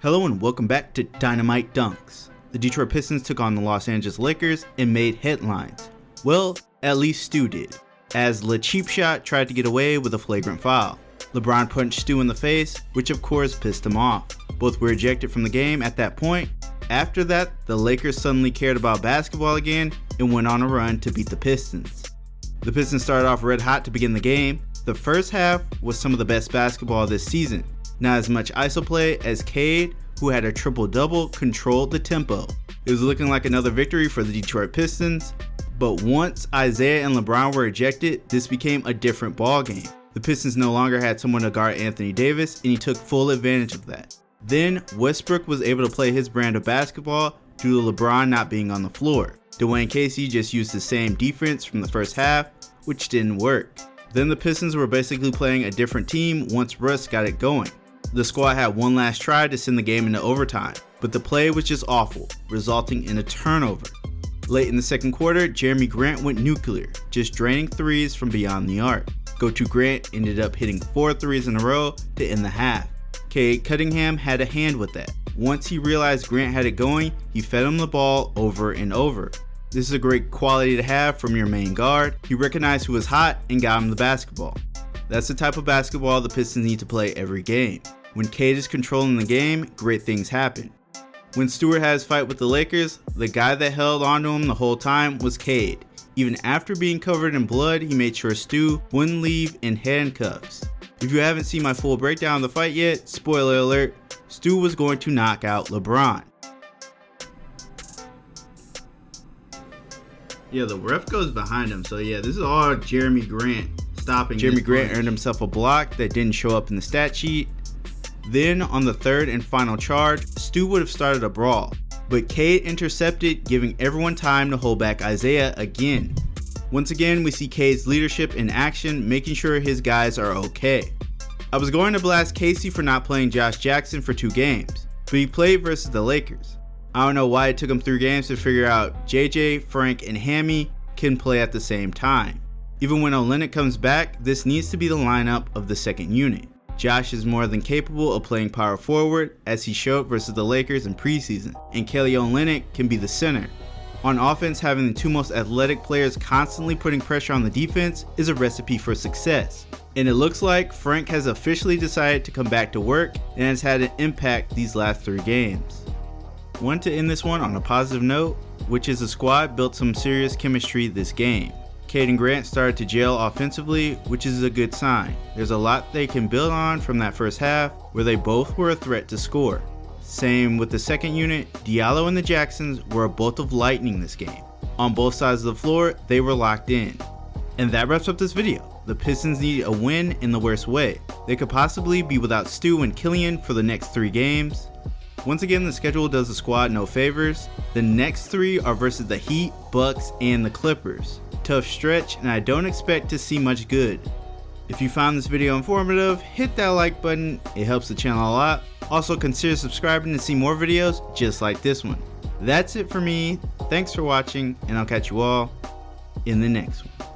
Hello and welcome back to Dynamite Dunks. The Detroit Pistons took on the Los Angeles Lakers and made headlines. Well, at least Stu did, as Le Cheap Shot tried to get away with a flagrant foul. LeBron punched Stu in the face, which of course pissed him off. Both were ejected from the game at that point. After that, the Lakers suddenly cared about basketball again and went on a run to beat the Pistons. The Pistons started off red hot to begin the game. The first half was some of the best basketball this season. Not as much ISO play as Cade, who had a triple-double, controlled the tempo. It was looking like another victory for the Detroit Pistons, but once Isaiah and LeBron were ejected, this became a different ballgame. The Pistons no longer had someone to guard Anthony Davis, and he took full advantage of that. Then Westbrook was able to play his brand of basketball due to LeBron not being on the floor. Dwayne Casey just used the same defense from the first half, which didn't work. Then the Pistons were basically playing a different team once Russ got it going. The squad had one last try to send the game into overtime, but the play was just awful, resulting in a turnover. Late in the second quarter, Jerami Grant went nuclear, just draining threes from beyond the arc. Go-to Grant ended up hitting 4 threes in a row to end the half. Cade Cunningham had a hand with that. Once he realized Grant had it going, he fed him the ball over and over. This is a great quality to have from your main guard. He recognized who was hot and got him the basketball. That's the type of basketball the Pistons need to play every game. When Cade is controlling the game, great things happen. When Stewart had his fight with the Lakers, the guy that held onto him the whole time was Cade. Even after being covered in blood, he made sure Stu wouldn't leave in handcuffs. If you haven't seen my full breakdown of the fight yet, spoiler alert, Stu was going to knock out LeBron. Yeah, the ref goes behind him, so yeah, this is all Jerami Grant stopping. Jerami Grant earned himself a block that didn't show up in the stat sheet. Then on the third and final charge, Stu would have started a brawl, but Cade intercepted, giving everyone time to hold back Isaiah again. Once again, we see Cade's leadership in action, making sure his guys are okay. I was going to blast Casey for not playing Josh Jackson for 2 games, but he played versus the Lakers. I don't know why it took him 3 games to figure out JJ, Frank, and Hammy can play at the same time. Even when Olynyk comes back, this needs to be the lineup of the second unit. Josh is more than capable of playing power forward, as he showed versus the Lakers in preseason, and Kelly Olynyk can be the center. On offense, having the 2 most athletic players constantly putting pressure on the defense is a recipe for success. And it looks like Frank has officially decided to come back to work and has had an impact these last 3 games. Want to end this one on a positive note, which is the squad built some serious chemistry this game. Cade and Grant started to gel offensively, which is a good sign. There's a lot they can build on from that first half, where they both were a threat to score. Same with the second unit, Diallo and the Jacksons were a bolt of lightning this game. On both sides of the floor, they were locked in. And that wraps up this video. The Pistons need a win in the worst way. They could possibly be without Stu and Killian for the next 3 games. Once again, the schedule does the squad no favors. The next 3 are versus the Heat, Bucks, and the Clippers. Tough stretch, and I don't expect to see much good. If you found this video informative, hit that like button, it helps the channel a lot. Also consider subscribing to see more videos just like this one. That's it for me, thanks for watching, and I'll catch you all in the next one.